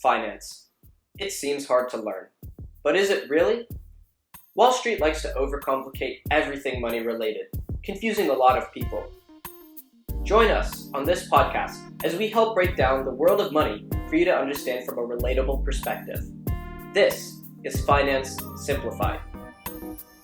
Finance. It seems hard to learn. But is it really? Wall Street likes to overcomplicate everything money related, confusing a lot of people. Join us on this podcast as we help break down the world of money for you to understand from a relatable perspective. This is Finance Simplified.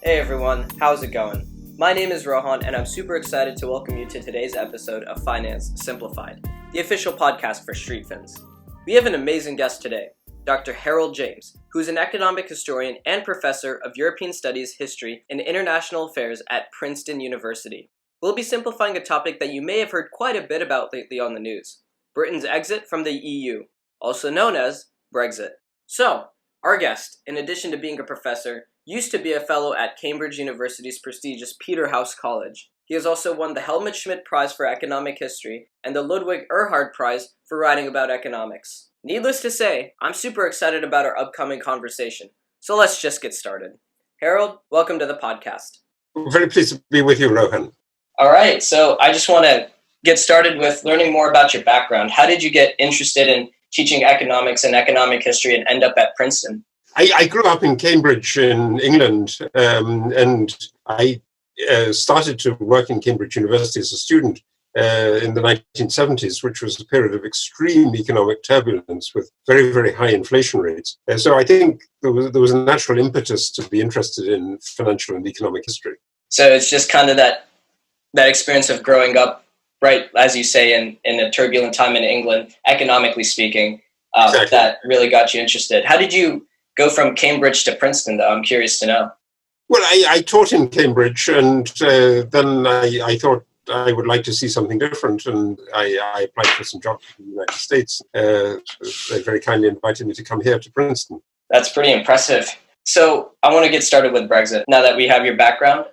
Hey everyone, how's it going? My name is Rohan and I'm super excited to welcome you to today's episode of Finance Simplified, the official podcast for Street Fins. We have an amazing guest today, Dr. Harold James, who is an economic historian and professor of European Studies, History, and International Affairs at Princeton University. We'll be simplifying a topic that you may have heard quite a bit about lately on the news, Britain's exit from the EU, also known as Brexit. So, our guest, in addition to being a professor, used to be a fellow at Cambridge University's prestigious Peterhouse College. He has also won the Helmut Schmidt Prize for Economic History and the Ludwig Erhard Prize for writing about economics. Needless to say, I'm super excited about our upcoming conversation. So let's just get started. Harold, welcome to the podcast. I'm very pleased to be with you, Rohan. All right, so I just want to get started with learning more about your background. How did you get interested in teaching economics and economic history and end up at Princeton? I grew up in Cambridge in England, and I started to work in Cambridge University as a student in the 1970s, which was a period of extreme economic turbulence with very, very high inflation rates. So I think there was a natural impetus to be interested in financial and economic history. So it's just kind of that experience of growing up, right, as you say, in a turbulent time in England, economically speaking, Exactly. That really got you interested. How did you go from Cambridge to Princeton, though? I'm curious to know. Well, I taught in Cambridge, and then I thought I would like to see something different, and I applied for some jobs in the United States. They very kindly invited me to come here to Princeton. That's pretty impressive. So I want to get started with Brexit, now that we have your background.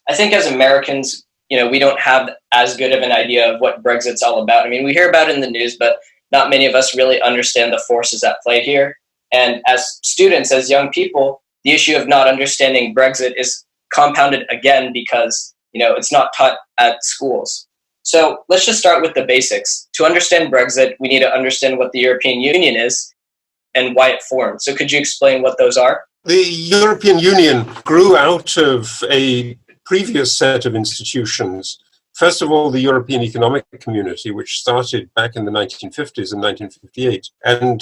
I think as Americans, we don't have as good of an idea of what Brexit's all about. I mean, we hear about it in the news, but not many of us really understand the forces at play here. And as students, as young people, the issue of not understanding Brexit is compounded again because, it's not taught at schools. So let's just start with the basics. To understand Brexit, we need to understand what the European Union is and why it formed. So could you explain what those are? The European Union grew out of a previous set of institutions. First of all, the European Economic Community, which started back in the 1950s and 1958, and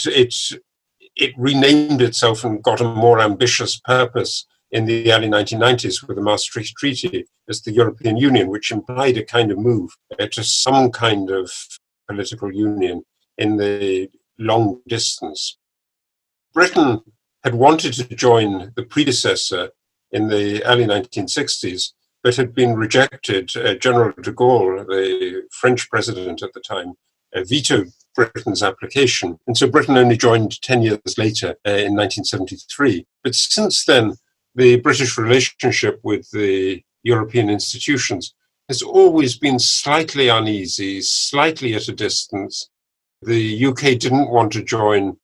it renamed itself and got a more ambitious purpose in the early 1990s with the Maastricht Treaty as the European Union, which implied a kind of move to some kind of political union in the long distance. Britain had wanted to join the predecessor in the early 1960s, but had been rejected. General de Gaulle, the French president at the time, vetoed Britain's application. And so Britain only joined 10 years later in 1973. But since then, the British relationship with the European institutions has always been slightly uneasy, slightly at a distance. The UK didn't want to join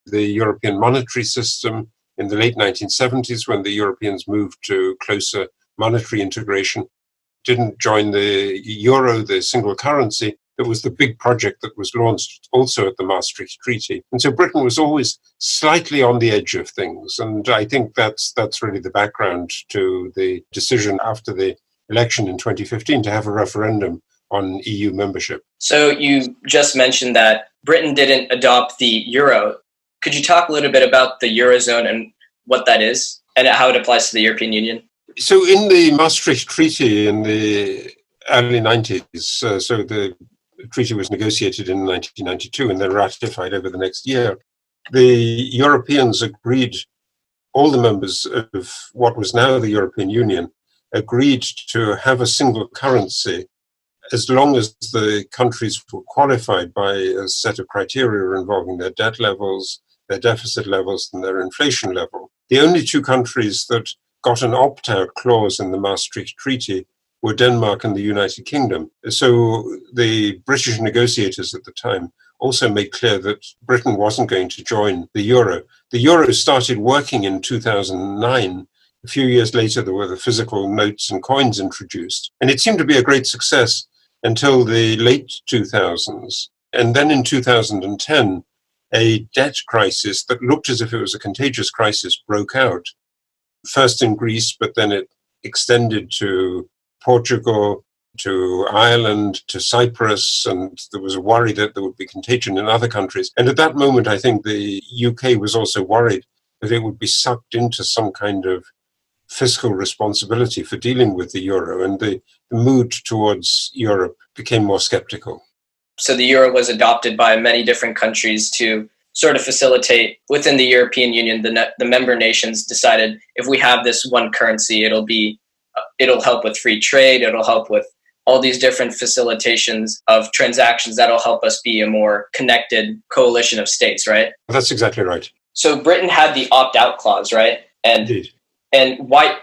the European monetary system in the late 1970s when the Europeans moved to closer monetary integration, didn't join the euro, the single currency. It was the big project that was launched also at the Maastricht Treaty. And so Britain was always slightly on the edge of things. And I think that's really the background to the decision after the election in 2015 to have a referendum on EU membership. So you just mentioned that Britain didn't adopt the euro. Could you talk a little bit about the eurozone and what that is and how it applies to the European Union? So in the Maastricht Treaty in the early 90s, so the treaty was negotiated in 1992 and then ratified over the next year, the Europeans agreed, all the members of what was now the European Union, agreed to have a single currency as long as the countries were qualified by a set of criteria involving their debt levels, their deficit levels, and their inflation level. The only two countries that got an opt-out clause in the Maastricht Treaty were Denmark and the United Kingdom. So the British negotiators at the time also made clear that Britain wasn't going to join the euro. The euro started working in 2009. A few years later, there were the physical notes and coins introduced. And it seemed to be a great success until the late 2000s. And then in 2010, a debt crisis that looked as if it was a contagious crisis broke out, first in Greece, but then it extended to Portugal, to Ireland, to Cyprus, and there was a worry that there would be contagion in other countries. And at that moment, I think the UK was also worried that it would be sucked into some kind of fiscal responsibility for dealing with the euro, and the mood towards Europe became more skeptical. So the euro was adopted by many different countries to sort of facilitate within the European Union. The member nations decided if we have this one currency, it'll help with free trade. It'll help with all these different facilitations of transactions that'll help us be a more connected coalition of states, right? That's exactly right. So Britain had the opt-out clause, right? Indeed. And why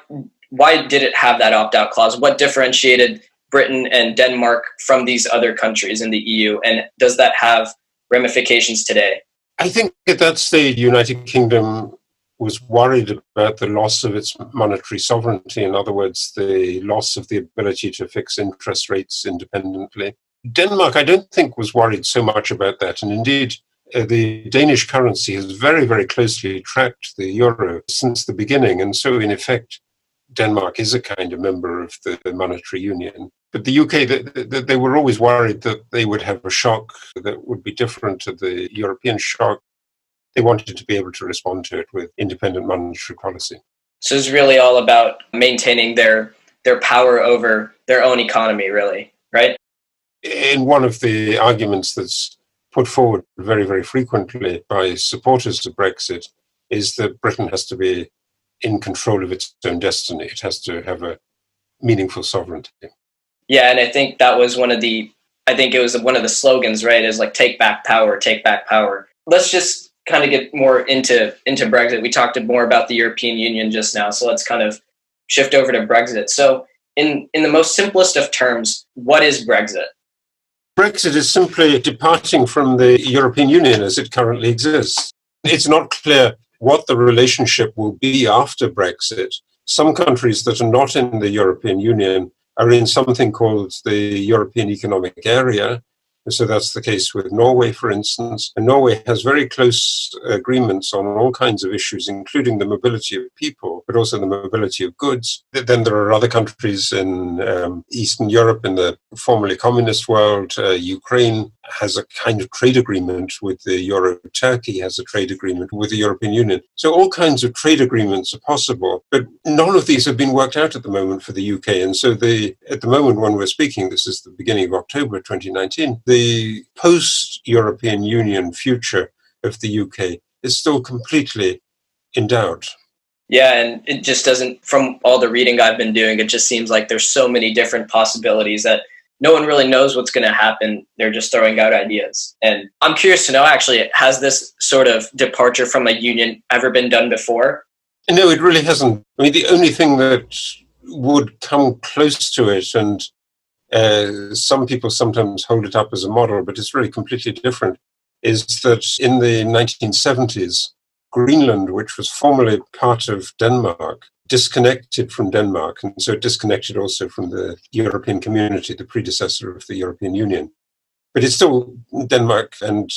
did it have that opt-out clause? What differentiated Britain and Denmark from these other countries in the EU? And does that have ramifications today? I think at that stage, the United Kingdom was worried about the loss of its monetary sovereignty. In other words, the loss of the ability to fix interest rates independently. Denmark, I don't think, was worried so much about that. And indeed, the Danish currency has very, very closely tracked the euro since the beginning. And so, in effect, Denmark is a kind of member of the monetary union. But the UK, they were always worried that they would have a shock that would be different to the European shock. They wanted to be able to respond to it with independent monetary policy. So it's really all about maintaining their power over their own economy, really, right? And one of the arguments that's put forward very, very frequently by supporters of Brexit is that Britain has to be in control of its own destiny. It has to have a meaningful sovereignty. Yeah, and I think that was one of the slogans, right? Is like, take back power, take back power. Let's just kind of get more into Brexit. We talked more about the European Union just now, so let's kind of shift over to Brexit. So in the most simplest of terms, what is Brexit? Brexit is simply departing from the European Union as it currently exists. It's not clear what the relationship will be after Brexit. Some countries that are not in the European Union are in something called the European Economic Area. And so that's the case with Norway, for instance. And Norway has very close agreements on all kinds of issues, including the mobility of people, but also the mobility of goods. Then there are other countries in Eastern Europe, in the formerly communist world. Ukraine has a kind of trade agreement with the Euro. Turkey has a trade agreement with the European Union. So all kinds of trade agreements are possible, but none of these have been worked out at the moment for the UK. And so at the moment when we're speaking, this is the beginning of October 2019, the post-European Union future of the UK is still completely in doubt. Yeah, and it just doesn't, from all the reading I've been doing, it just seems like there's so many different possibilities that no one really knows what's going to happen. They're just throwing out ideas. And I'm curious to know, actually, has this sort of departure from a union ever been done before? No, it really hasn't. I mean, the only thing that would come close to it, and some people sometimes hold it up as a model, but it's really completely different, is that in the 1970s, Greenland, which was formerly part of Denmark, disconnected from Denmark, and so disconnected also from the European community, the predecessor of the European Union. But it's still, Denmark and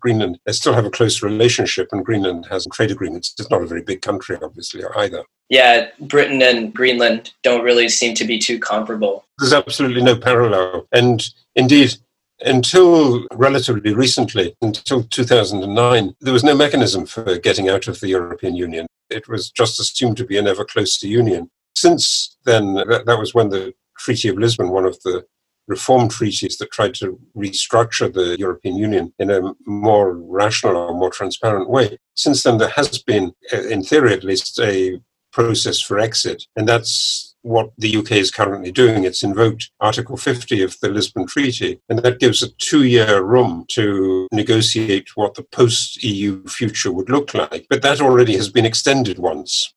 Greenland, they still have a close relationship, and Greenland has trade agreements. It's not a very big country, obviously, either. Yeah, Britain and Greenland don't really seem to be too comparable. There's absolutely no parallel. And indeed, until relatively recently, until 2009, there was no mechanism for getting out of the European Union. It was just assumed to be an ever closer union. Since then, that was when the Treaty of Lisbon, one of the reform treaties that tried to restructure the European Union in a more rational or more transparent way. Since then, there has been, in theory at least, a process for exit. And that's what the UK is currently doing. It's invoked Article 50 of the Lisbon Treaty, and that gives a 2-year room to negotiate what the post-EU future would look like. But that already has been extended once.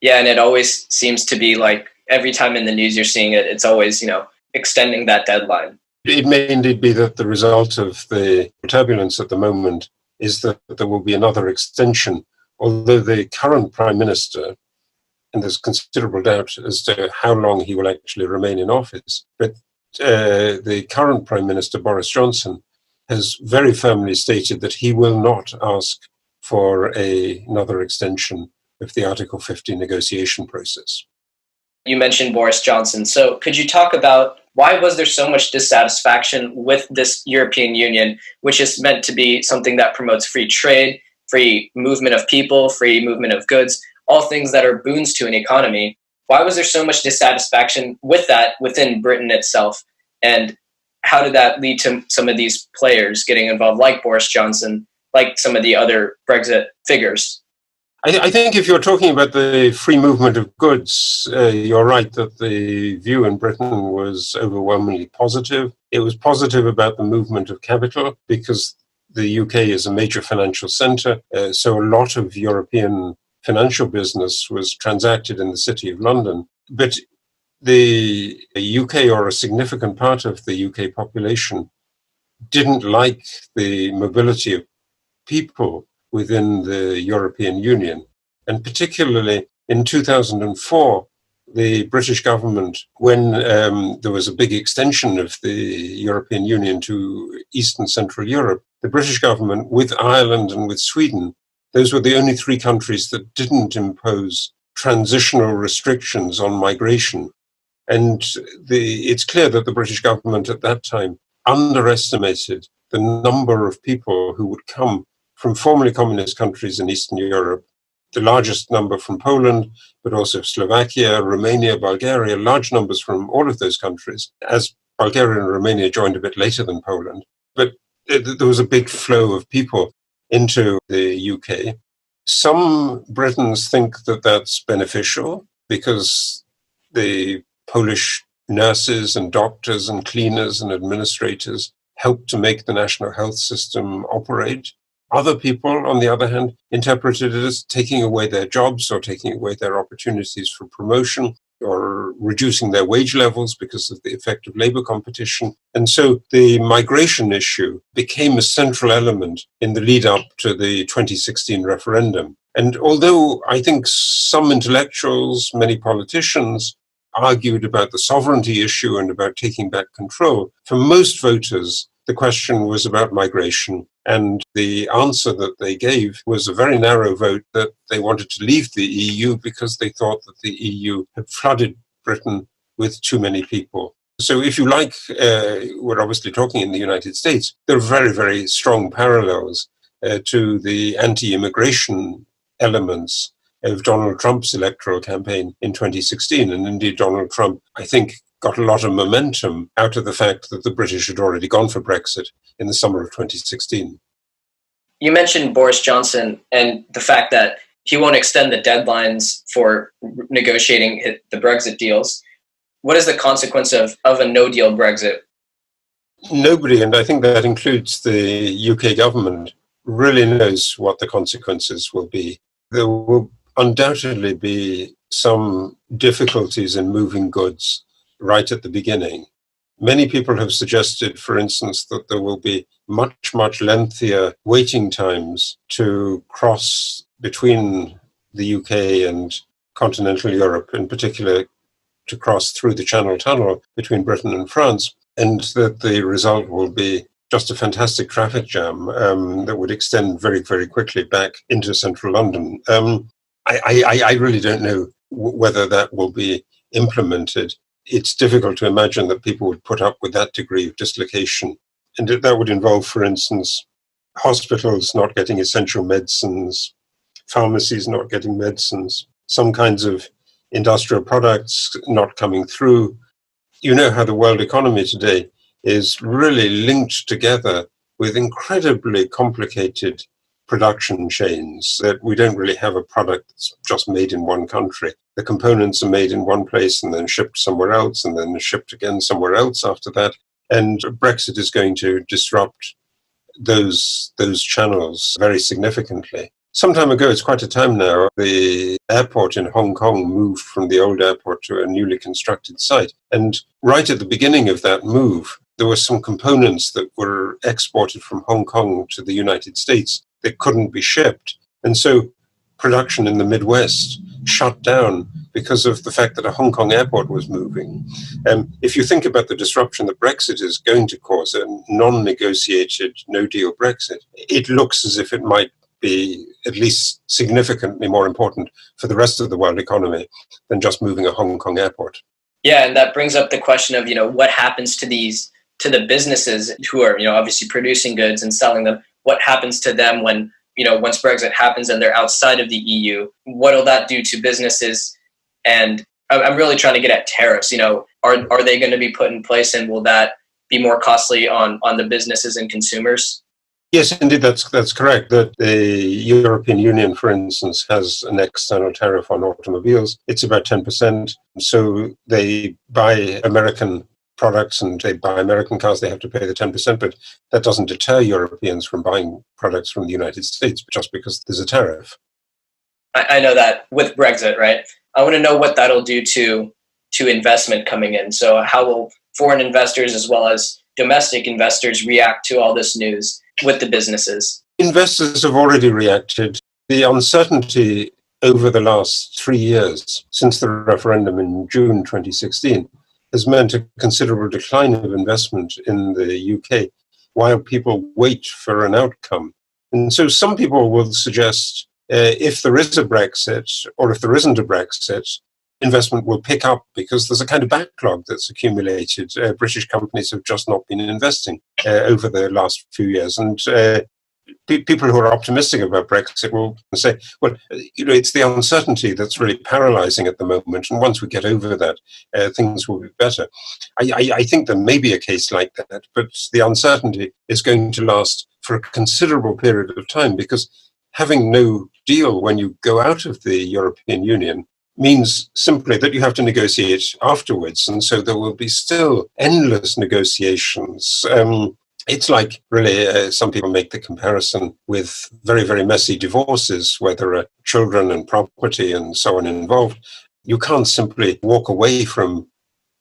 Yeah, and it always seems to be like, every time in the news you're seeing it, it's always, extending that deadline. It may indeed be that the result of the turbulence at the moment is that there will be another extension, although the current Prime Minister, and there's considerable doubt as to how long he will actually remain in office, but the current Prime Minister, Boris Johnson, has very firmly stated that he will not ask for another extension of the Article 50 negotiation process. You mentioned Boris Johnson. So could you talk about why was there so much dissatisfaction with this European Union, which is meant to be something that promotes free trade, free movement of people, free movement of goods, all things that are boons to an economy? Why was there so much dissatisfaction with that within Britain itself? And how did that lead to some of these players getting involved, like Boris Johnson, like some of the other Brexit figures? I think if you're talking about the free movement of goods, you're right that the view in Britain was overwhelmingly positive. It was positive about the movement of capital because the UK is a major financial centre, so a lot of European financial business was transacted in the City of London. But the UK, or a significant part of the UK population, didn't like the mobility of people within the European Union. And particularly in 2004, the British government, when there was a big extension of the European Union to East and Central Europe, the British government, with Ireland and with Sweden, those were the only three countries that didn't impose transitional restrictions on migration. And it's clear that the British government at that time underestimated the number of people who would come from formerly communist countries in Eastern Europe, the largest number from Poland, but also Slovakia, Romania, Bulgaria, large numbers from all of those countries, as Bulgaria and Romania joined a bit later than Poland. But there was a big flow of people into the UK. Some Britons think that that's beneficial because the Polish nurses and doctors and cleaners and administrators helped to make the national health system operate. Other people, on the other hand, interpreted it as taking away their jobs or taking away their opportunities for promotion or reducing their wage levels because of the effect of labor competition. And so the migration issue became a central element in the lead up to the 2016 referendum. And although I think some intellectuals, many politicians, argued about the sovereignty issue and about taking back control, for most voters, the question was about migration. And the answer that they gave was a very narrow vote that they wanted to leave the EU because they thought that the EU had flooded Britain with too many people. So if you like, we're obviously talking in the United States, there are very, very strong parallels to the anti-immigration elements of Donald Trump's electoral campaign in 2016. And indeed, Donald Trump, I think, got a lot of momentum out of the fact that the British had already gone for Brexit in the summer of 2016. You mentioned Boris Johnson and the fact that he won't extend the deadlines for negotiating the Brexit deals. What is the consequence of a no-deal Brexit? Nobody, and I think that includes the UK government, really knows what the consequences will be. There will undoubtedly be some difficulties in moving goods right at the beginning. Many people have suggested, for instance, that there will be much, much lengthier waiting times to cross between the UK and continental Europe, in particular to cross through the Channel Tunnel between Britain and France, and that the result will be just a fantastic traffic jam that would extend very, very quickly back into central London. I really don't know whether that will be implemented. It's difficult to imagine that people would put up with that degree of dislocation. And that would involve, for instance, hospitals not getting essential medicines, pharmacies not getting medicines, some kinds of industrial products not coming through. You know how the world economy today is really linked together with incredibly complicated production chains, that we don't really have a product that's just made in one country. The components are made in one place and then shipped somewhere else and then shipped again somewhere else after that. And Brexit is going to disrupt those channels very significantly. Some time ago, it's quite a time now, the airport in Hong Kong moved from the old airport to a newly constructed site. And right at the beginning of that move, there were some components that were exported from Hong Kong to the United States that couldn't be shipped. And so production in the Midwest shut down because of the fact that a Hong Kong airport was moving. If you think about the disruption that Brexit is going to cause, a non-negotiated, no-deal Brexit, it looks as if it might be at least significantly more important for the rest of the world economy than just moving a Hong Kong airport. Yeah, and that brings up the question of, what happens to the businesses who are, obviously producing goods and selling them. What happens to them when, once Brexit happens and they're outside of the EU? What'll that do to businesses? And I'm really trying to get at tariffs. Are they going to be put in place, and will that be more costly on the businesses and consumers? Yes, indeed, that's correct. That the European Union, for instance, has an external tariff on automobiles. It's about 10%. So they buy American products and they buy American cars, they have to pay the 10%, but that doesn't deter Europeans from buying products from the United States just because there's a tariff. I know that with Brexit, right? I want to know what that'll do to investment coming in. So how will foreign investors as well as domestic investors react to all this news with the businesses? Investors have already reacted. The uncertainty over the last 3 years, since the referendum in June 2016, has meant a considerable decline of investment in the UK while people wait for an outcome. And so some people will suggest if there is a Brexit or if there isn't a Brexit, investment will pick up because there's a kind of backlog that's accumulated. British companies have just not been investing over the last few years. And people who are optimistic about Brexit will say, well, it's the uncertainty that's really paralyzing at the moment. And once we get over that, things will be better. I think there may be a case like that, but the uncertainty is going to last for a considerable period of time because having no deal when you go out of the European Union means simply that you have to negotiate afterwards. And so there will be still endless negotiations. It's like really, some people make the comparison with very, very messy divorces where there are children and property and so on involved. You can't simply walk away from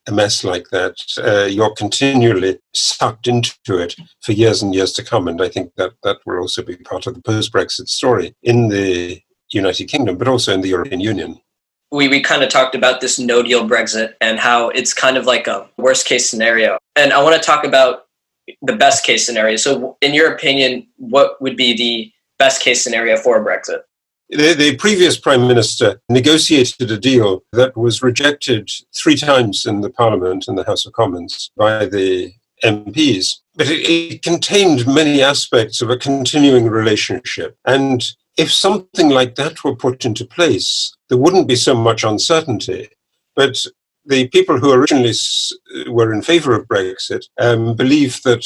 a mess like that. You're continually sucked into it for years and years to come. And I think that will also be part of the post-Brexit story in the United Kingdom, but also in the European Union. We kind of talked about this no-deal Brexit and how it's kind of like a worst-case scenario. And I want to talk about the best-case scenario. So in your opinion, what would be the best-case scenario for Brexit? The previous Prime Minister negotiated a deal that was rejected 3 times in the Parliament, in the House of Commons, by the MPs. But it contained many aspects of a continuing relationship. And if something like that were put into place, there wouldn't be so much uncertainty. But the people who originally were in favor of Brexit believe that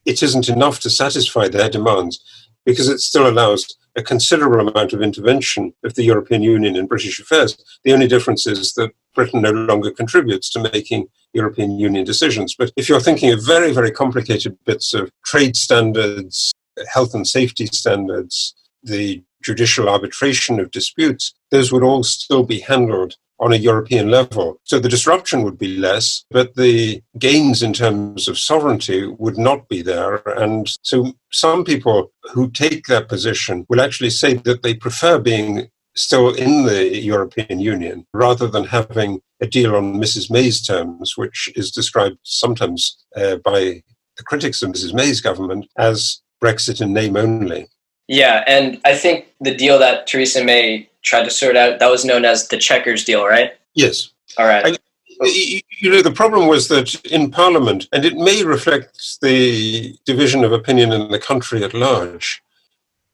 it isn't enough to satisfy their demands because it still allows a considerable amount of intervention of the European Union in British affairs. The only difference is that Britain no longer contributes to making European Union decisions. But if you're thinking of very, very complicated bits of trade standards, health and safety standards, the judicial arbitration of disputes, those would all still be handled on a European level. So the disruption would be less, but the gains in terms of sovereignty would not be there. And so some people who take that position will actually say that they prefer being still in the European Union rather than having a deal on Mrs. May's terms, which is described sometimes by the critics of Mrs. May's government as Brexit in name only. Yeah, and I think the deal that Theresa May tried to sort out, that was known as the Chequers deal, right? Yes. All right. The problem was that in Parliament, and it may reflect the division of opinion in the country at large,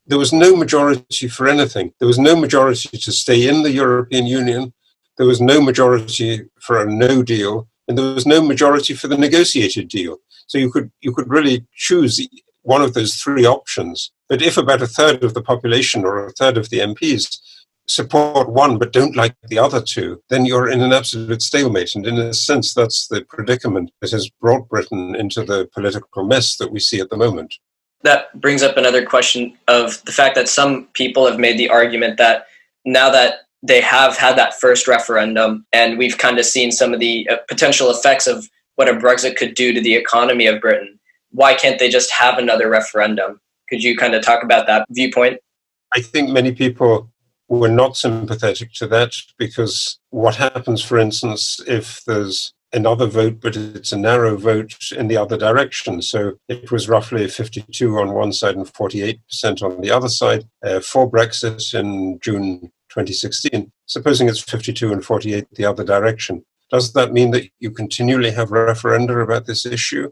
there was no majority for anything. There was no majority to stay in the European Union. There was no majority for a no deal, and there was no majority for the negotiated deal. So you could really choose one of those 3 options. But if about a third of the population or a third of the MPs support one but don't like the other 2, then you're in an absolute stalemate. And in a sense, that's the predicament that has brought Britain into the political mess that we see at the moment. That brings up another question of the fact that some people have made the argument that now that they have had that first referendum and we've kind of seen some of the potential effects of what a Brexit could do to the economy of Britain, why can't they just have another referendum? Could you kind of talk about that viewpoint? I think many people were not sympathetic to that, because what happens, for instance, if there's another vote, but it's a narrow vote in the other direction? So it was roughly 52 on one side and 48% on the other side for Brexit in June 2016. Supposing it's 52 and 48 the other direction, does that mean that you continually have referenda about this issue?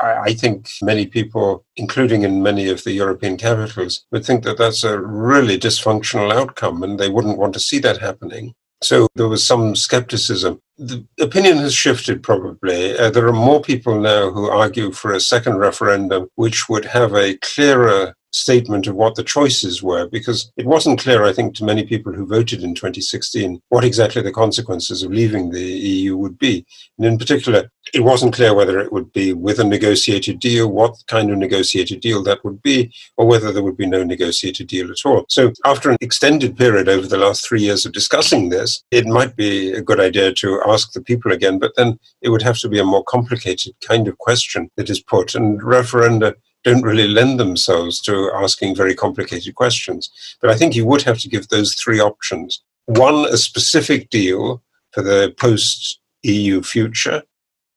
I think many people, including in many of the European capitals, would think that that's a really dysfunctional outcome, and they wouldn't want to see that happening. So there was some skepticism. The opinion has shifted, probably. There are more people now who argue for a second referendum, which would have a clearer statement of what the choices were, because it wasn't clear, I think, to many people who voted in 2016 what exactly the consequences of leaving the EU would be. And in particular, it wasn't clear whether it would be with a negotiated deal, what kind of negotiated deal that would be, or whether there would be no negotiated deal at all. So after an extended period over the last 3 years of discussing this, it might be a good idea to ask the people again, but then it would have to be a more complicated kind of question that is put, and referenda don't really lend themselves to asking very complicated questions. But I think you would have to give those three options. One, a specific deal for the post-EU future.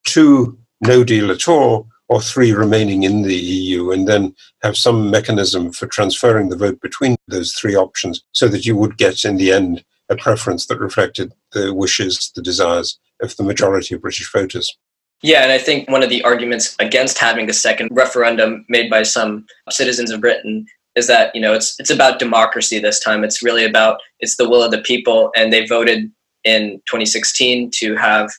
Two, no deal at all. Or three, remaining in the EU, and then have some mechanism for transferring the vote between those three options so that you would get, in the end, a preference that reflected the wishes, the desires of the majority of British voters. Yeah, and I think one of the arguments against having a second referendum made by some citizens of Britain is that, it's about democracy this time. It's really about, it's the will of the people, and they voted in 2016 to have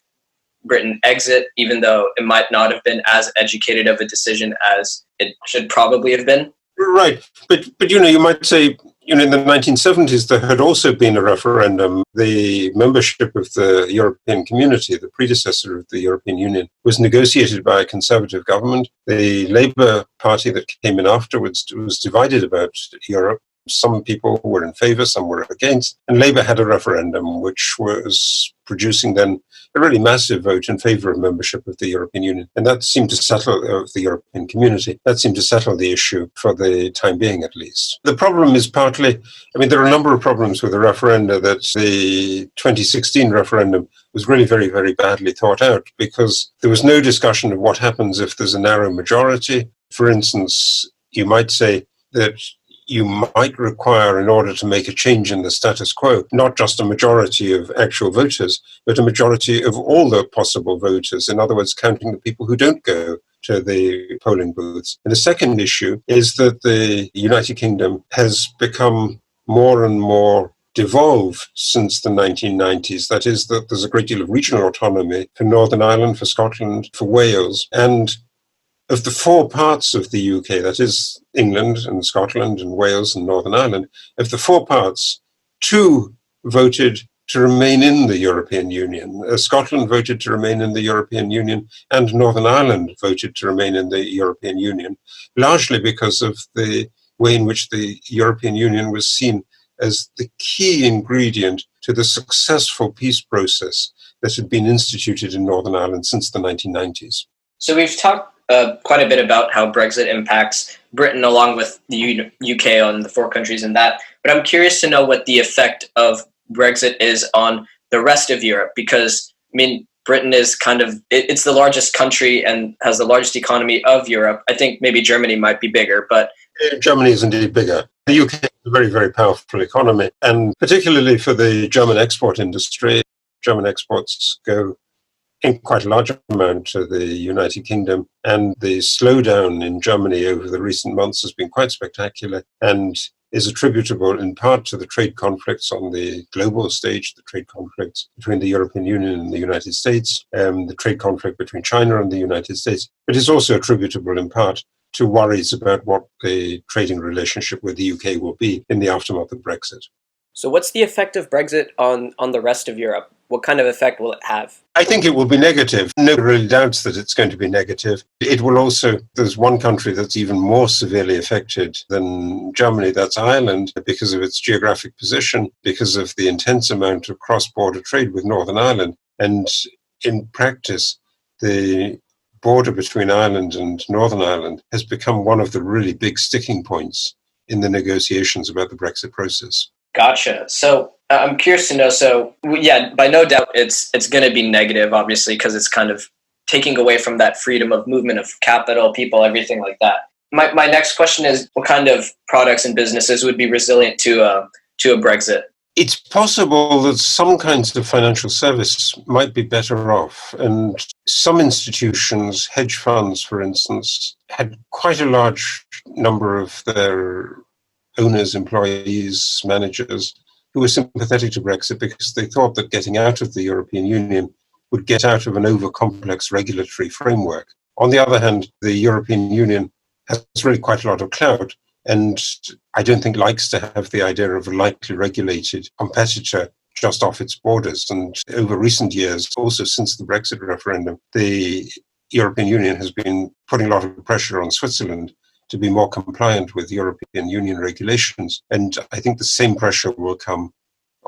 Britain exit, even though it might not have been as educated of a decision as it should probably have been. Right. But you might say, in the 1970s, there had also been a referendum. The membership of the European Community, the predecessor of the European Union, was negotiated by a conservative government. The Labour Party that came in afterwards was divided about Europe. Some people were in favour, some were against. And Labour had a referendum, which was producing then a really massive vote in favour of membership of the European Union. And that seemed to settle, the European Community, that seemed to settle the issue for the time being, at least. The problem is partly, there are a number of problems with the referenda. That the 2016 referendum was really very, very badly thought out, because there was no discussion of what happens if there's a narrow majority. For instance, you might say that you might require, in order to make a change in the status quo, not just a majority of actual voters, but a majority of all the possible voters. In other words, counting the people who don't go to the polling booths. And the second issue is that the United Kingdom has become more and more devolved since the 1990s. That is, that there's a great deal of regional autonomy for Northern Ireland, for Scotland, for Wales, and of the four parts of the UK, that is England and Scotland and Wales and Northern Ireland, of the four parts, two voted to remain in the European Union. Scotland voted to remain in the European Union, and Northern Ireland voted to remain in the European Union, largely because of the way in which the European Union was seen as the key ingredient to the successful peace process that had been instituted in Northern Ireland since the 1990s. So we've talked quite a bit about how Brexit impacts Britain along with the UK on the four countries and that. But I'm curious to know what the effect of Brexit is on the rest of Europe, because, Britain is it's the largest country and has the largest economy of Europe. I think maybe Germany might be bigger, but... Germany is indeed bigger. The UK is a very, very powerful economy, and particularly for the German export industry, German exports go in quite a large amount to the United Kingdom, and the slowdown in Germany over the recent months has been quite spectacular and is attributable in part to the trade conflicts on the global stage, the trade conflicts between the European Union and the United States, the trade conflict between China and the United States. But it's also attributable in part to worries about what the trading relationship with the UK will be in the aftermath of Brexit. So what's the effect of Brexit on the rest of Europe? What kind of effect will it have? I think it will be negative. Nobody really doubts that it's going to be negative. It will also, there's one country that's even more severely affected than Germany, that's Ireland, because of its geographic position, because of the intense amount of cross-border trade with Northern Ireland. And in practice, the border between Ireland and Northern Ireland has become one of the really big sticking points in the negotiations about the Brexit process. Gotcha. So I'm curious to know. So yeah, by no doubt, it's going to be negative, obviously, because it's kind of taking away from that freedom of movement of capital, people, everything like that. My next question is, what kind of products and businesses would be resilient to a Brexit? It's possible that some kinds of financial service might be better off. And some institutions, hedge funds, for instance, had quite a large number of their owners, employees, managers who were sympathetic to Brexit because they thought that getting out of the European Union would get out of an over-complex regulatory framework. On the other hand, the European Union has really quite a lot of clout, and I don't think likes to have the idea of a lightly regulated competitor just off its borders. And over recent years, also since the Brexit referendum, the European Union has been putting a lot of pressure on Switzerland to be more compliant with European Union regulations. And I think the same pressure will come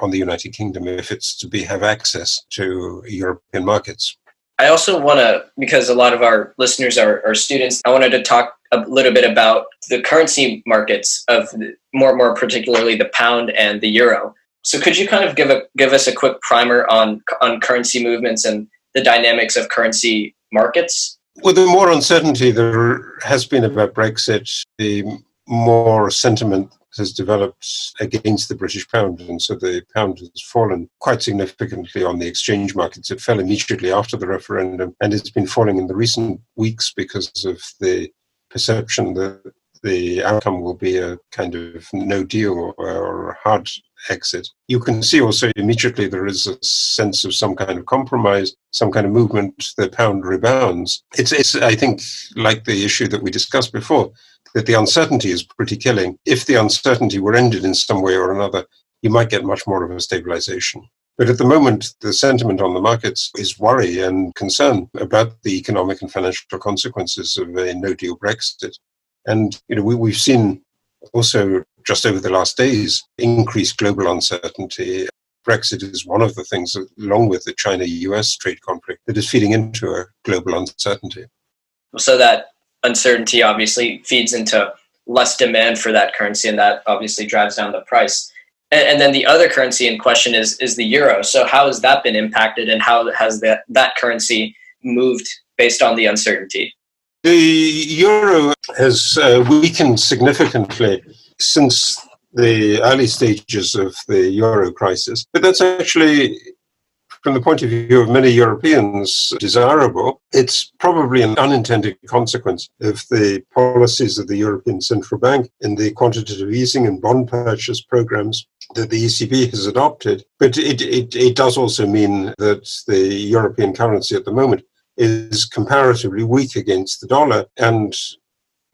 on the United Kingdom if it's to have access to European markets. I also want to, because a lot of our listeners are students, I wanted to talk a little bit about the currency markets of more particularly the pound and the euro. So could you kind of give us a quick primer on currency movements and the dynamics of currency markets? Well, the more uncertainty there has been about Brexit, the more sentiment has developed against the British pound. And so the pound has fallen quite significantly on the exchange markets. It fell immediately after the referendum, and it's been falling in the recent weeks because of the perception that the outcome will be a kind of no deal or a hard exit. You can see also immediately there is a sense of some kind of compromise, some kind of movement, the pound rebounds. It's I think, like the issue that we discussed before, that the uncertainty is pretty killing. If the uncertainty were ended in some way or another, you might get much more of a stabilization. But at the moment, the sentiment on the markets is worry and concern about the economic and financial consequences of a no-deal Brexit. And we've seen also just over the last days increased global uncertainty. Brexit is one of the things, along with the China-US trade conflict, that is feeding into a global uncertainty. So that uncertainty obviously feeds into less demand for that currency, and that obviously drives down the price. And then the other currency in question is the euro. So how has that been impacted, and how has that currency moved based on the uncertainty? The euro has weakened significantly since the early stages of the euro crisis. But that's actually, from the point of view of many Europeans, desirable. It's probably an unintended consequence of the policies of the European Central Bank in the quantitative easing and bond purchase programs that the ECB has adopted. But it does also mean that the European currency at the moment is comparatively weak against the dollar. And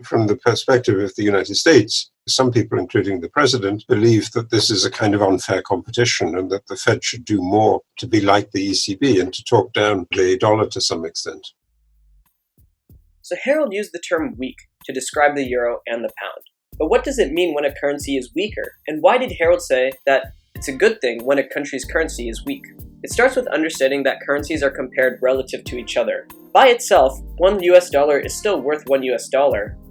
from the perspective of the United States, some people, including the president, believe that this is a kind of unfair competition and that the Fed should do more to be like the ECB and to talk down the dollar to some extent. So Harold used the term weak to describe the euro and the pound. But what does it mean when a currency is weaker? And why did Harold say that it's a good thing when a country's currency is weak? It starts with understanding that currencies are compared relative to each other. By itself, $1 US is still worth $1 US,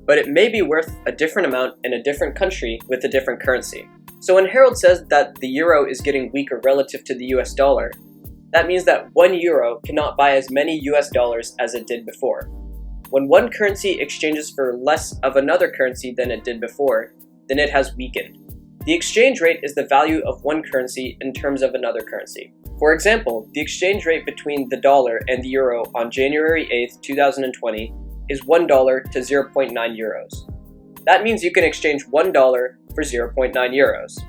but it may be worth a different amount in a different country with a different currency. So when Harold says that the euro is getting weaker relative to the US dollar, that means that €1 cannot buy as many US dollars as it did before. When one currency exchanges for less of another currency than it did before, then it has weakened. The exchange rate is the value of one currency in terms of another currency. For example, the exchange rate between the dollar and the euro on January 8th, 2020 is $1 to 0.9 euros. That means you can exchange $1 for 0.9 euros.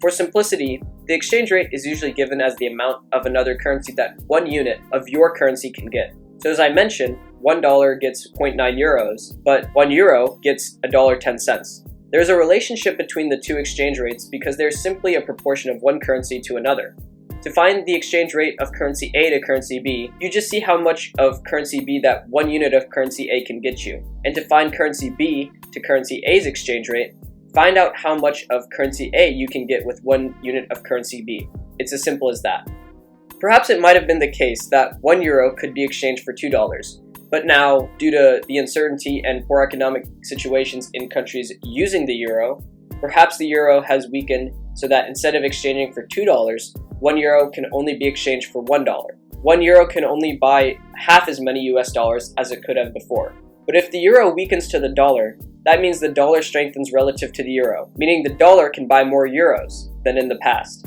For simplicity, the exchange rate is usually given as the amount of another currency that one unit of your currency can get. So as I mentioned, $1 gets 0.9 euros, but €1 gets $1.10. There's a relationship between the two exchange rates because there's simply a proportion of one currency to another. To find the exchange rate of currency A to currency B, you just see how much of currency B that one unit of currency A can get you. And to find currency B to currency A's exchange rate, find out how much of currency A you can get with one unit of currency B. It's as simple as that. Perhaps it might have been the case that €1 could be exchanged for $2, but now, due to the uncertainty and poor economic situations in countries using the euro, perhaps the euro has weakened so that instead of exchanging for $2, €1 can only be exchanged for $1. €1 can only buy half as many US dollars as it could have before. But if the euro weakens to the dollar, that means the dollar strengthens relative to the euro, meaning the dollar can buy more euros than in the past.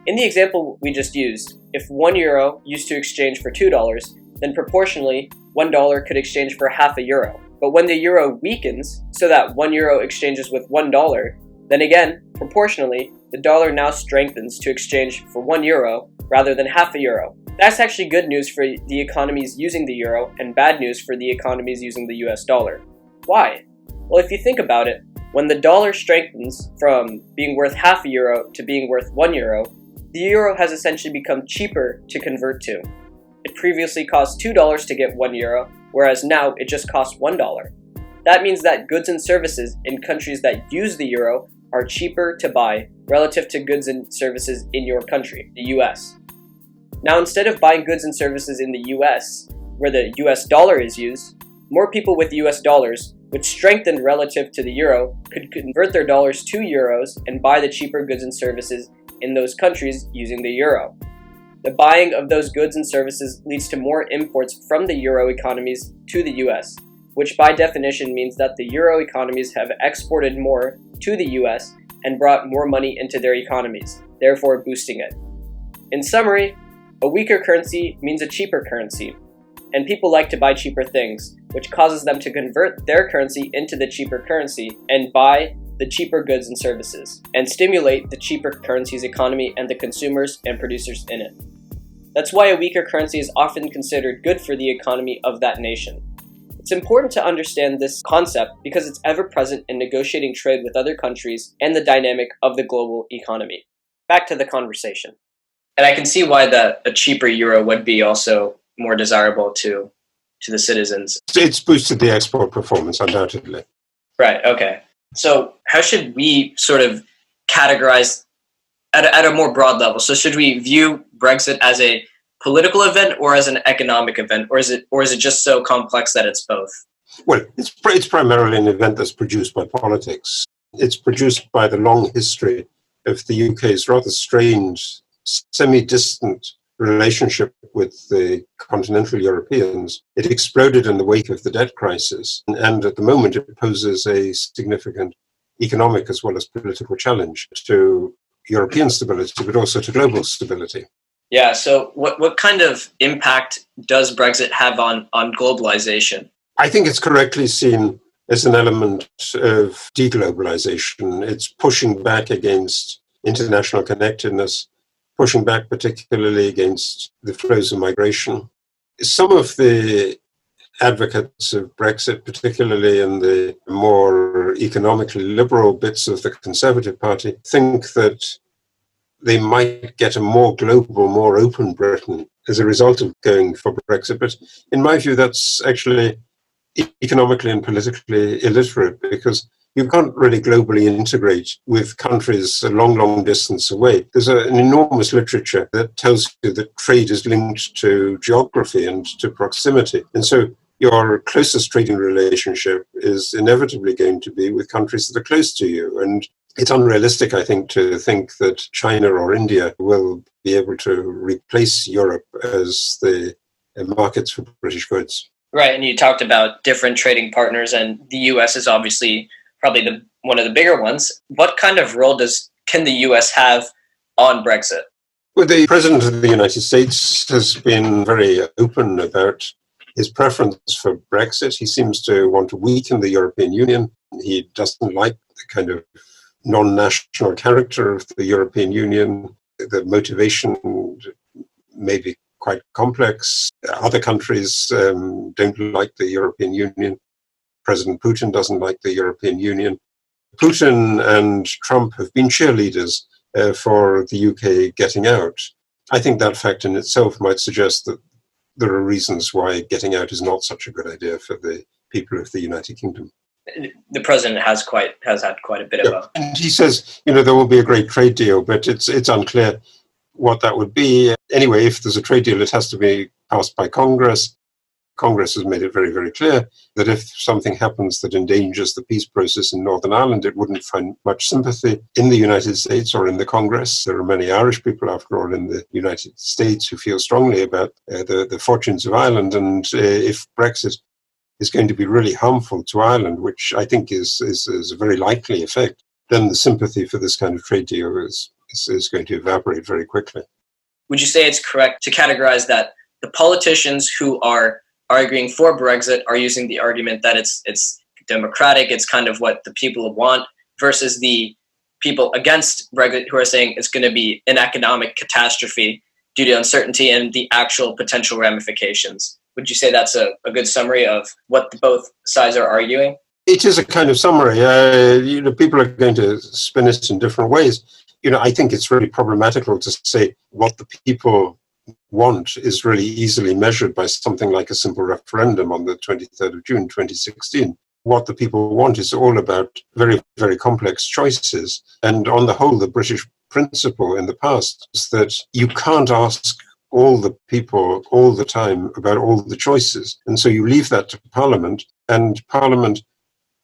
In the example we just used, if €1 used to exchange for $2, then proportionally, $1 could exchange for half a euro. But when the euro weakens, so that €1 exchanges with $1, then again, proportionally, the dollar now strengthens to exchange for €1 rather than half a euro. That's actually good news for the economies using the euro and bad news for the economies using the US dollar. Why? Well, if you think about it, when the dollar strengthens from being worth half a euro to being worth €1, the euro has essentially become cheaper to convert to. It previously cost $2 to get €1, whereas now it just costs $1. That means that goods and services in countries that use the euro are cheaper to buy relative to goods and services in your country, the US. Now, instead of buying goods and services in the US, where the US dollar is used, more people with US dollars, which strengthened relative to the euro, could convert their dollars to euros and buy the cheaper goods and services in those countries using the euro. The buying of those goods and services leads to more imports from the euro economies to the US, which by definition means that the euro economies have exported more to the US and brought more money into their economies, therefore boosting it. In summary, a weaker currency means a cheaper currency, and people like to buy cheaper things, which causes them to convert their currency into the cheaper currency and buy the cheaper goods and services, and stimulate the cheaper currency's economy and the consumers and producers in it. That's why a weaker currency is often considered good for the economy of that nation. It's important to understand this concept because it's ever present in negotiating trade with other countries and the dynamic of the global economy. Back to the conversation. And I can see why a cheaper euro would be also more desirable to the citizens. It's boosted the export performance, undoubtedly. Right, okay. So how should we sort of categorize at a more broad level? So should we view Brexit as a political event or as an economic event, or is it just so complex that it's both? Well, it's primarily an event that's produced by politics. It's produced by the long history of the UK's rather strained, semi-distant relationship with the continental Europeans. It exploded in the wake of the debt crisis, and at the moment it poses a significant economic as well as political challenge to European stability, but also to global stability. Yeah, so what kind of impact does Brexit have on globalization? I think it's correctly seen as an element of deglobalization. It's pushing back against international connectedness, pushing back particularly against the flows of migration. Some of the advocates of Brexit, particularly in the more economically liberal bits of the Conservative Party, think that they might get a more global, more open Britain as a result of going for Brexit. But in my view, that's actually economically and politically illiterate, because you can't really globally integrate with countries a long, long distance away. There's an enormous literature that tells you that trade is linked to geography and to proximity. And so your closest trading relationship is inevitably going to be with countries that are close to you. And it's unrealistic, I think, to think that China or India will be able to replace Europe as the markets for British goods. Right, and you talked about different trading partners, and the US is obviously probably one of the bigger ones. What kind of role can the US have on Brexit? Well, the President of the United States has been very open about his preference for Brexit. He seems to want to weaken the European Union. He doesn't like the kind of non-national character of the European Union. The motivation may be quite complex. Other countries don't like the European Union. President Putin doesn't like the European Union. Putin and Trump have been cheerleaders for the UK getting out. I think that fact in itself might suggest that there are reasons why getting out is not such a good idea for the people of the United Kingdom. The president has had quite a bit of a... And he says, there will be a great trade deal, but it's unclear what that would be. Anyway, if there's a trade deal, it has to be passed by Congress. Congress has made it very, very clear that if something happens that endangers the peace process in Northern Ireland, it wouldn't find much sympathy in the United States or in the Congress. There are many Irish people, after all, in the United States who feel strongly about the fortunes of Ireland. And if Brexit is going to be really harmful to Ireland, which I think is a very likely effect, then the sympathy for this kind of trade deal is going to evaporate very quickly. Would you say it's correct to categorize that the politicians who are arguing for Brexit are using the argument that it's democratic, it's kind of what the people want, versus the people against Brexit who are saying it's going to be an economic catastrophe due to uncertainty and the actual potential ramifications? Would you say that's a good summary of what both sides are arguing? It is a kind of summary. People are going to spin it in different ways. I think it's really problematical to say what the people want is really easily measured by something like a simple referendum on the 23rd of June 2016. What the people want is all about very, very complex choices. And on the whole, the British principle in the past is that you can't ask all the people all the time about all the choices. And so you leave that to Parliament, and Parliament,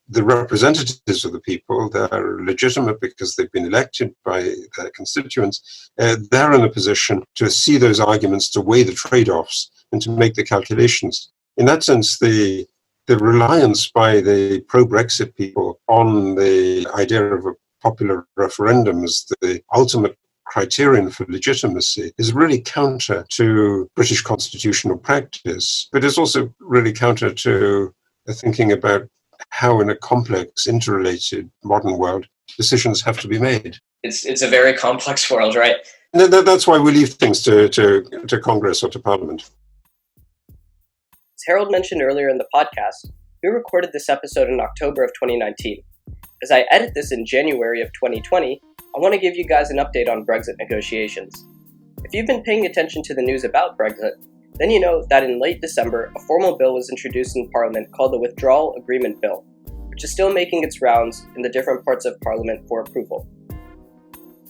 the representatives of the people, they're legitimate because they've been elected by their constituents. They're in a position to see those arguments, to weigh the trade-offs, and to make the calculations. In that sense, the reliance by the pro-Brexit people on the idea of a popular referendum as the ultimate criterion for legitimacy is really counter to British constitutional practice, but it's also really counter to thinking about how in a complex, interrelated modern world, decisions have to be made. It's a very complex world, right? That's why we leave things to Congress or to Parliament. As Harold mentioned earlier in the podcast, we recorded this episode in October of 2019. As I edit this in January of 2020, I want to give you guys an update on Brexit negotiations. If you've been paying attention to the news about Brexit, then you know that in late December, a formal bill was introduced in Parliament called the Withdrawal Agreement Bill, which is still making its rounds in the different parts of Parliament for approval.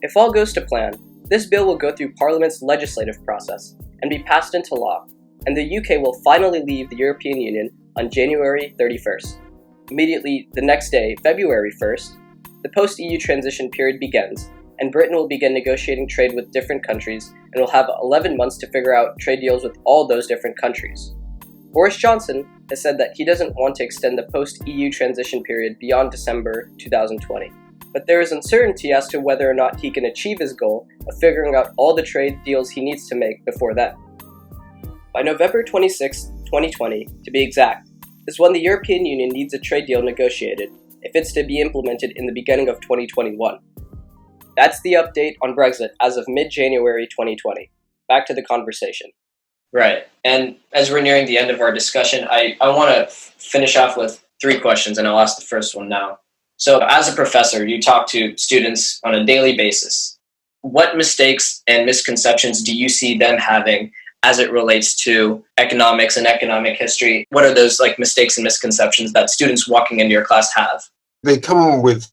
If all goes to plan, this bill will go through Parliament's legislative process and be passed into law, and the UK will finally leave the European Union on January 31st. Immediately the next day, February 1st, the post-EU transition period begins, and Britain will begin negotiating trade with different countries and will have 11 months to figure out trade deals with all those different countries. Boris Johnson has said that he doesn't want to extend the post-EU transition period beyond December 2020. But there is uncertainty as to whether or not he can achieve his goal of figuring out all the trade deals he needs to make before then. By November 26, 2020, to be exact, is when the European Union needs a trade deal negotiated if it's to be implemented in the beginning of 2021. That's the update on Brexit as of mid-January 2020. Back to the conversation. Right. And as we're nearing the end of our discussion, I want to finish off with 3 questions, and I'll ask the first one now. So as a professor, you talk to students on a daily basis. What mistakes and misconceptions do you see them having as it relates to economics and economic history? What are those mistakes and misconceptions that students walking into your class have? They come with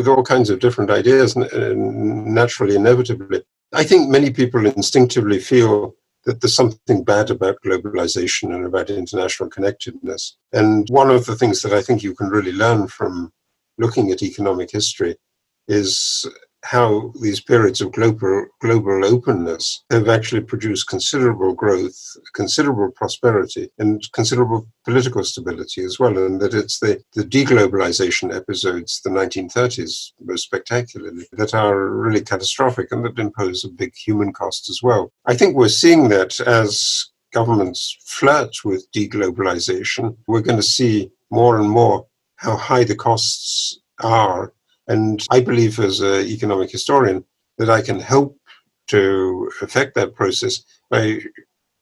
all kinds of different ideas, naturally, inevitably. I think many people instinctively feel that there's something bad about globalization and about international connectedness. And one of the things that I think you can really learn from looking at economic history is how these periods of global openness have actually produced considerable growth, considerable prosperity, and considerable political stability as well. And that it's the deglobalization episodes, the 1930s most spectacularly, that are really catastrophic and that impose a big human cost as well. I think we're seeing that as governments flirt with deglobalization, we're going to see more and more how high the costs are. And I believe as an economic historian that I can help to affect that process by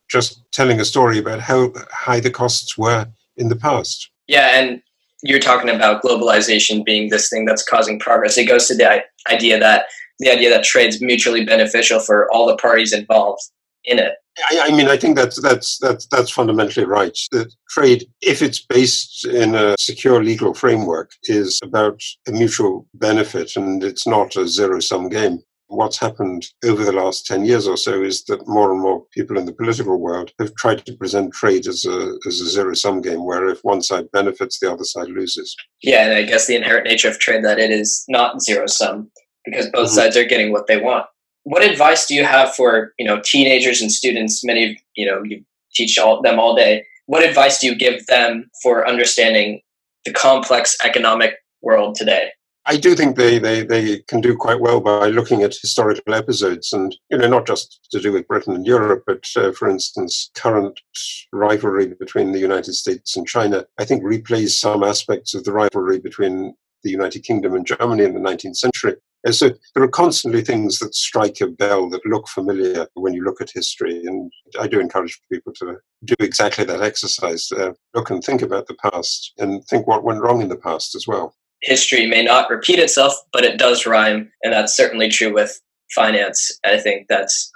just telling a story about how high the costs were in the past. Yeah, and you're talking about globalization being this thing that's causing progress. It goes to the idea that trade's mutually beneficial for all the parties involved in it. I think that's fundamentally right. That trade, if it's based in a secure legal framework, is about a mutual benefit, and it's not a zero-sum game. what's happened over the last 10 years or so is that more and more people in the political world have tried to present trade as a zero-sum game, where if one side benefits, the other side loses. Yeah, and I guess the inherent nature of trade that it is not zero-sum, because both sides are getting what they want. What advice do you have for, teenagers and students? Many of, you teach them all day. What advice do you give them for understanding the complex economic world today? I do think they can do quite well by looking at historical episodes and, not just to do with Britain and Europe, but for instance, current rivalry between the United States and China, I think replays some aspects of the rivalry between the United Kingdom and Germany in the 19th century. And so there are constantly things that strike a bell that look familiar when you look at history. And I do encourage people to do exactly that exercise, look and think about the past and think what went wrong in the past as well. History may not repeat itself, but it does rhyme. And that's certainly true with finance. I think that's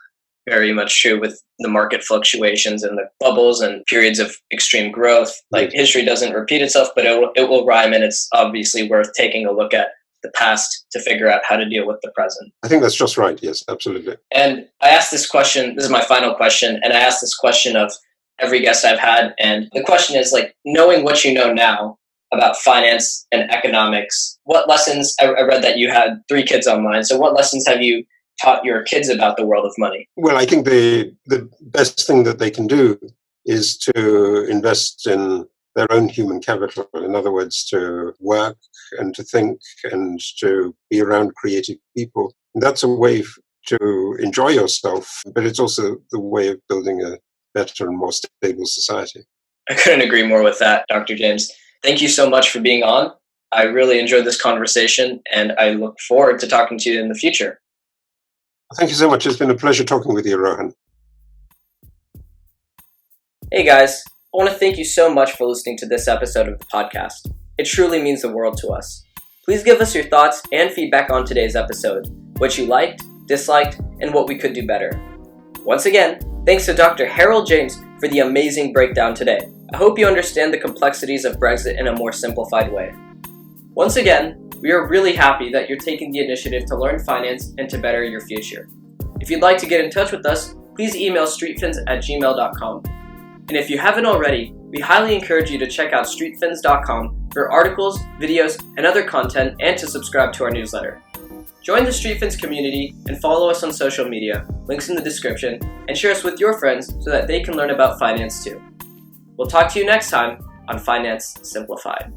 very much true with the market fluctuations and the bubbles and periods of extreme growth. Like history doesn't repeat itself, but it will rhyme. And it's obviously worth taking a look at the past to figure out how to deal with the present. I think that's just right. Yes, absolutely. And I asked this question, this is my final question, and I asked this question of every guest I've had. And the question is, knowing what you know now about finance and economics, what lessons, I read that you had 3 kids online, so what lessons have you taught your kids about the world of money? Well, I think the best thing that they can do is to invest in their own human capital. In other words, to work and to think and to be around creative people. And that's a way to enjoy yourself, but it's also the way of building a better and more stable society. I couldn't agree more with that, Dr. James. Thank you so much for being on. I really enjoyed this conversation, and I look forward to talking to you in the future. Thank you so much. It's been a pleasure talking with you, Rohan. Hey guys, I want to thank you so much for listening to this episode of the podcast. It truly means the world to us. Please give us your thoughts and feedback on today's episode, what you liked, disliked, and what we could do better. Once again, thanks to Dr. Harold James for the amazing breakdown today. I hope you understand the complexities of Brexit in a more simplified way. Once again, we are really happy that you're taking the initiative to learn finance and to better your future. If you'd like to get in touch with us, please email streetfins@gmail.com. And if you haven't already, we highly encourage you to check out streetfins.com for articles, videos, and other content, and to subscribe to our newsletter. Join the StreetFins community and follow us on social media, links in the description, and share us with your friends so that they can learn about finance too. We'll talk to you next time on Finance Simplified.